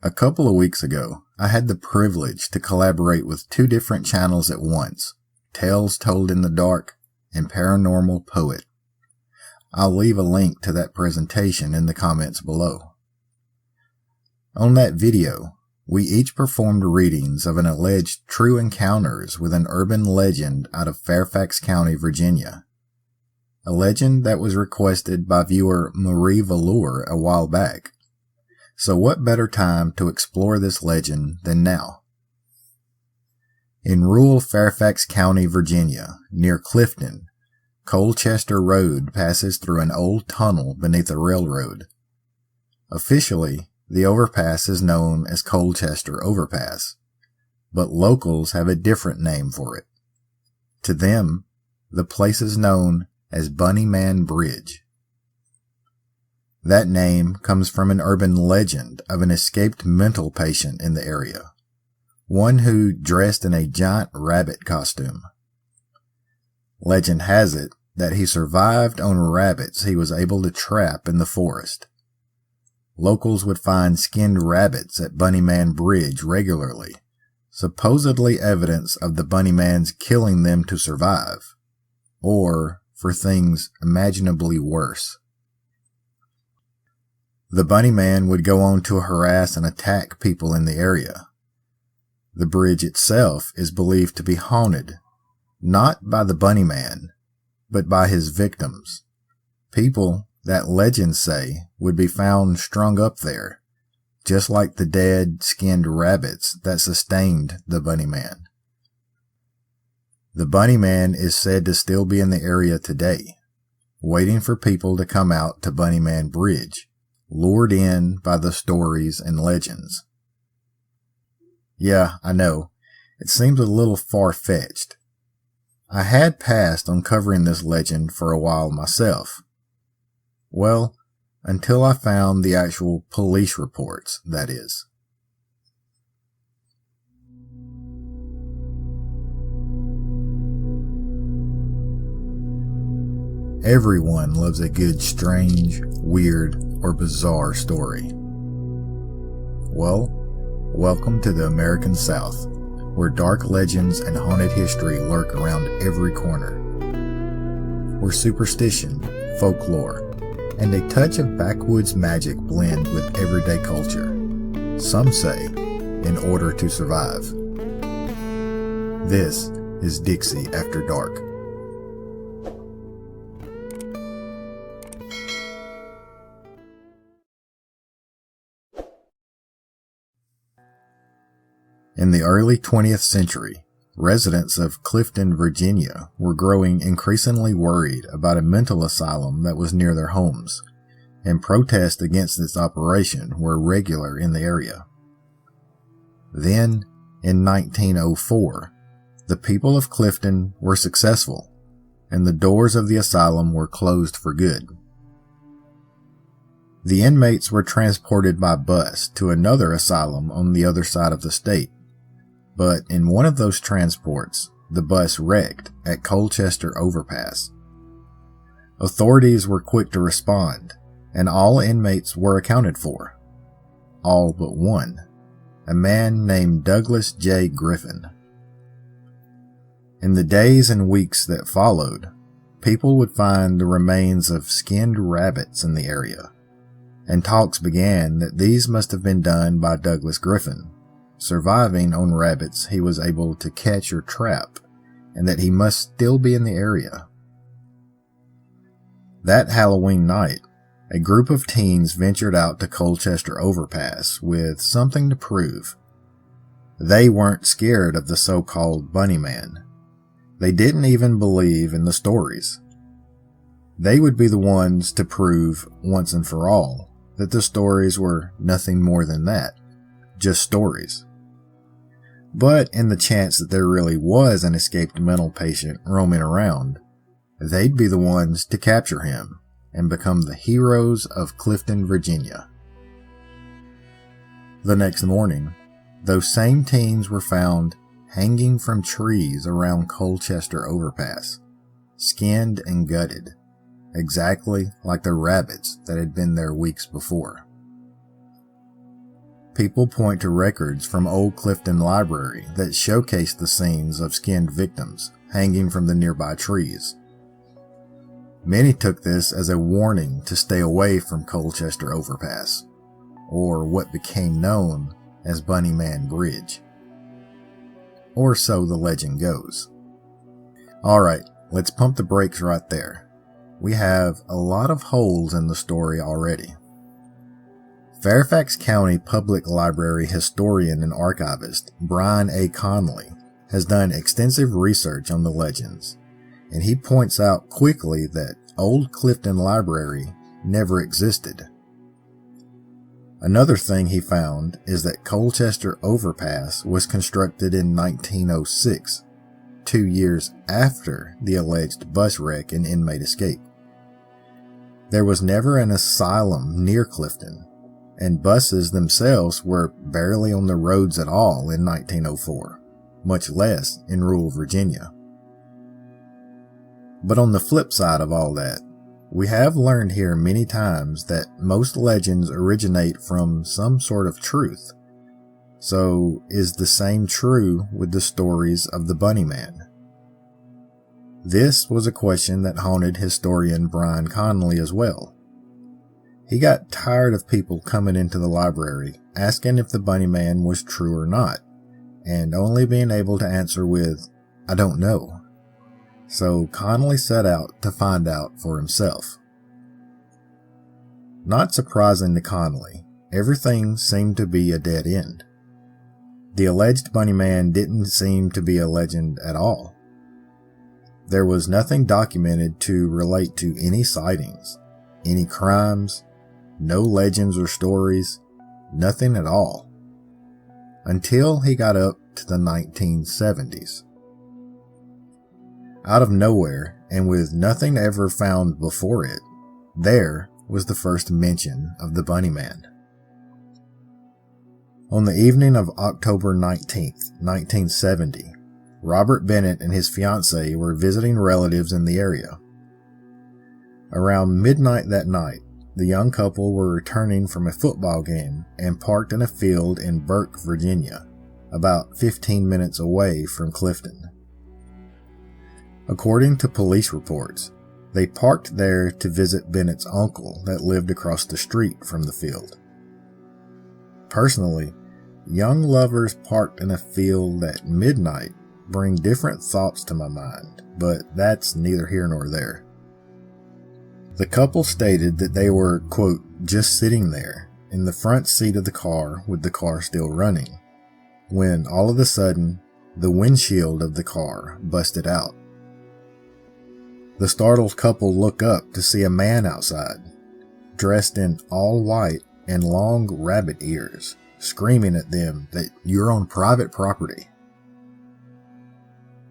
A couple of weeks ago, I had the privilege to collaborate with two different channels at once, Tales Told in the Dark and Paranormal Poet. I'll leave a link to that presentation in the comments below. On that video, we each performed readings of an alleged true encounters with an urban legend out of Fairfax County, Virginia. A legend that was requested by viewer Marie Velour a while back. So what better time to explore this legend than now? In rural Fairfax County, Virginia, near Clifton, Colchester Road passes through an old tunnel beneath a railroad. Officially, the overpass is known as Colchester Overpass, but locals have a different name for it. To them, the place is known as Bunnyman Bridge. That name comes from an urban legend of an escaped mental patient in the area, one who dressed in a giant rabbit costume. Legend has it that he survived on rabbits he was able to trap in the forest. Locals would find skinned rabbits at Bunnyman Bridge regularly, supposedly evidence of the Bunnymans killing them to survive, or for things imaginably worse. The Bunnyman would go on to harass and attack people in the area. The bridge itself is believed to be haunted, not by the Bunnyman, but by his victims. People that legends say would be found strung up there, just like the dead, skinned rabbits that sustained the Bunnyman. The Bunnyman is said to still be in the area today, waiting for people to come out to Bunnyman Bridge, lured in by the stories and legends. Yeah, I know, it seems a little far-fetched. I had passed on covering this legend for a while myself. Well, until I found the actual police reports, that is. Everyone loves a good, strange, weird, or bizarre story. Well, welcome to the American South, where dark legends and haunted history lurk around every corner. Where superstition, folklore, and a touch of backwoods magic blend with everyday culture. Some say, in order to survive. This is Dixie After Dark. In the early 20th century, residents of Clifton, Virginia were growing increasingly worried about a mental asylum that was near their homes, and protests against its operation were regular in the area. Then, in 1904, the people of Clifton were successful, and the doors of the asylum were closed for good. The inmates were transported by bus to another asylum on the other side of the state. But in one of those transports, the bus wrecked at Colchester Overpass. Authorities were quick to respond, and all inmates were accounted for. All but one, a man named Douglas J. Griffin. In the days and weeks that followed, people would find the remains of skinned rabbits in the area, and talks began that these must have been done by Douglas Griffin, surviving on rabbits he was able to catch or trap, and that he must still be in the area. That Halloween night, a group of teens ventured out to Colchester Overpass with something to prove. They weren't scared of the so-called Bunnyman. They didn't even believe in the stories. They would be the ones to prove, once and for all, that the stories were nothing more than that, just stories. But in the chance that there really was an escaped mental patient roaming around, they'd be the ones to capture him and become the heroes of Clifton, Virginia. The next morning, those same teens were found hanging from trees around Colchester Overpass, skinned and gutted, exactly like the rabbits that had been there weeks before. people point to records from Old Clifton Library that showcase the scenes of skinned victims hanging from the nearby trees. Many took this as a warning to stay away from Colchester Overpass, or what became known as Bunny Man Bridge. Or so the legend goes. Alright, let's pump the brakes right there. We have a lot of holes in the story already. Fairfax County Public Library historian and archivist Brian A. Connolly has done extensive research on the legends, and he points out quickly that Old Clifton Library never existed. Another thing he found is that Colchester Overpass was constructed in 1906, 2 years after the alleged bus wreck and inmate escape. There was never an asylum near Clifton, and buses themselves were barely on the roads at all in 1904, much less in rural Virginia. But on the flip side of all that, we have learned here many times that most legends originate from some sort of truth. So, is the same true with the stories of the Bunny Man? This was a question that haunted historian Brian Connolly as well. He got tired of people coming into the library asking if the Bunny Man was true or not, and only being able to answer with, "I don't know." So Connolly set out to find out for himself. Not surprising to Connolly, everything seemed to be a dead end. The alleged Bunny Man didn't seem to be a legend at all. There was nothing documented to relate to any sightings, any crimes, no legends or stories, nothing at all. Until he got up to the 1970s. Out of nowhere, and with nothing ever found before it, there was the first mention of the Bunny Man. On the evening of October 19th, 1970, Robert Bennett and his fiancée were visiting relatives in the area. Around midnight that night, the young couple were returning from a football game and parked in a field in Burke, Virginia, about 15 minutes away from Clifton. According to police reports, they parked there to visit Bennett's uncle that lived across the street from the field. Personally, young lovers parked in a field at midnight bring different thoughts to my mind, but that's neither here nor there. The couple stated that they were, quote, just sitting there in the front seat of the car with the car still running, when all of a sudden, the windshield of the car busted out. The startled couple look up to see a man outside, dressed in all white and long rabbit ears, screaming at them that you're on private property.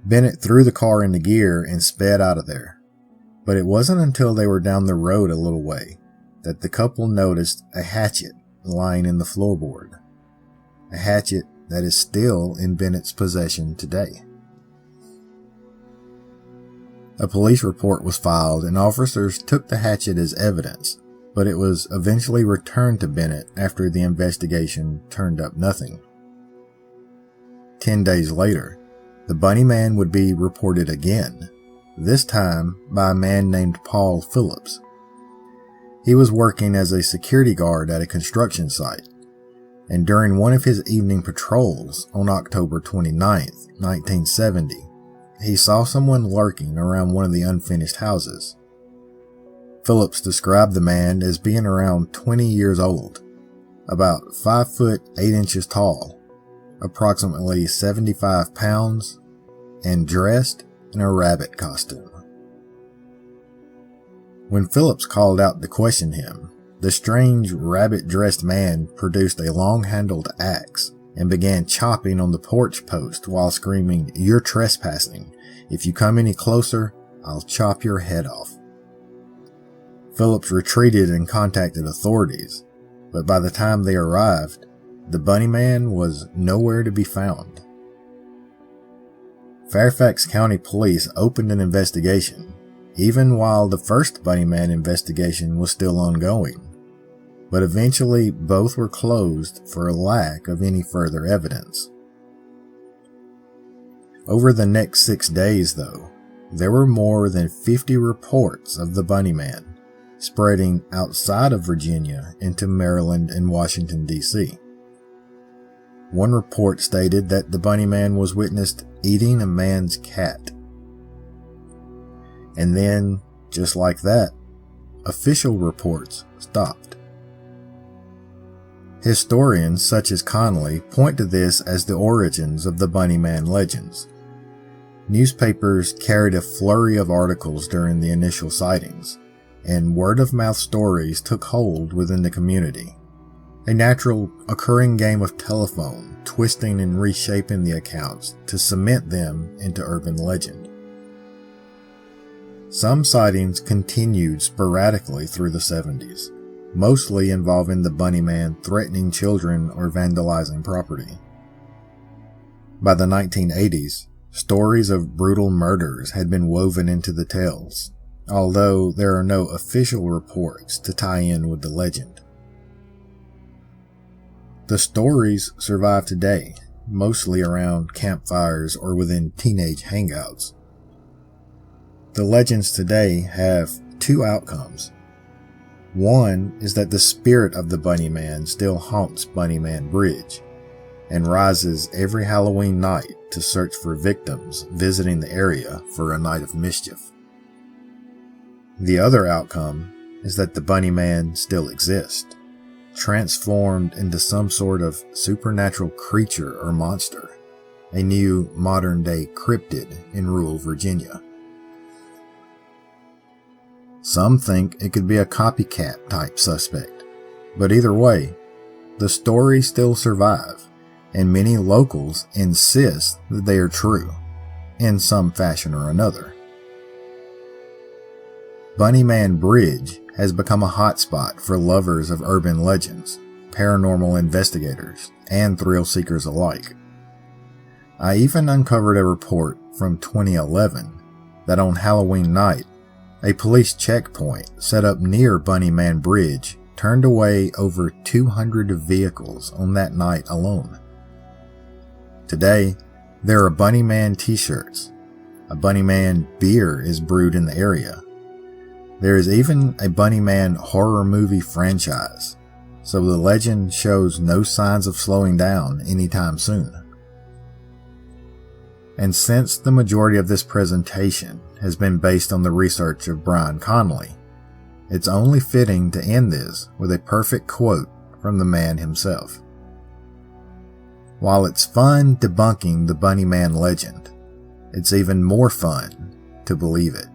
Bennett threw the car into gear and sped out of there, but it wasn't until they were down the road a little way that the couple noticed a hatchet lying in the floorboard, a hatchet that is still in Bennett's possession today. A police report was filed and officers took the hatchet as evidence, but it was eventually returned to Bennett after the investigation turned up nothing. 10 days later, the Bunny Man would be reported again, this time by a man named Paul Phillips. He was working as a security guard at a construction site, and during one of his evening patrols on October 29th, 1970, he saw someone lurking around one of the unfinished houses. Phillips described the man as being around 20 years old, about 5 foot 8 inches tall, approximately 75 pounds, and dressed in a rabbit costume. When Phillips called out to question him, the strange rabbit-dressed man produced a long-handled axe and began chopping on the porch post while screaming, "You're trespassing. If you come any closer, I'll chop your head off." Phillips retreated and contacted authorities, but by the time they arrived, the Bunny Man was nowhere to be found. Fairfax County Police opened an investigation, even while the first Bunny Man investigation was still ongoing, but eventually both were closed for lack of any further evidence. Over the next 6 days, though, there were more than 50 reports of the Bunny Man, spreading outside of Virginia into Maryland and Washington, D.C. One report stated that the Bunny Man was witnessed eating a man's cat. And then, just like that, official reports stopped. Historians such as Connolly point to this as the origins of the Bunny Man legends. Newspapers carried a flurry of articles during the initial sightings, and word-of-mouth stories took hold within the community. A natural occurring game of telephone, twisting and reshaping the accounts to cement them into urban legend. Some sightings continued sporadically through the 70s, mostly involving the Bunny Man threatening children or vandalizing property. By the 1980s, stories of brutal murders had been woven into the tales, although there are no official reports to tie in with the legend. The stories survive today, mostly around campfires or within teenage hangouts. The legends today have two outcomes. One is that the spirit of the Bunny Man still haunts Bunny Man Bridge and rises every Halloween night to search for victims visiting the area for a night of mischief. The other outcome is that the Bunny Man still exists, transformed into some sort of supernatural creature or monster, a new modern-day cryptid in rural Virginia. Some think it could be a copycat type suspect, but either way, the stories still survive, and many locals insist that they are true, in some fashion or another. Bunny Man Bridge has become a hotspot for lovers of urban legends, paranormal investigators, and thrill seekers alike. I even uncovered a report from 2011 that on Halloween night, a police checkpoint set up near Bunny Man Bridge turned away over 200 vehicles on that night alone. Today, there are Bunny Man t-shirts. A Bunny Man beer is brewed in the area. There is even a Bunny Man horror movie franchise, so the legend shows no signs of slowing down anytime soon. And since the majority of this presentation has been based on the research of Brian Connolly, it's only fitting to end this with a perfect quote from the man himself. While it's fun debunking the Bunny Man legend, it's even more fun to believe it.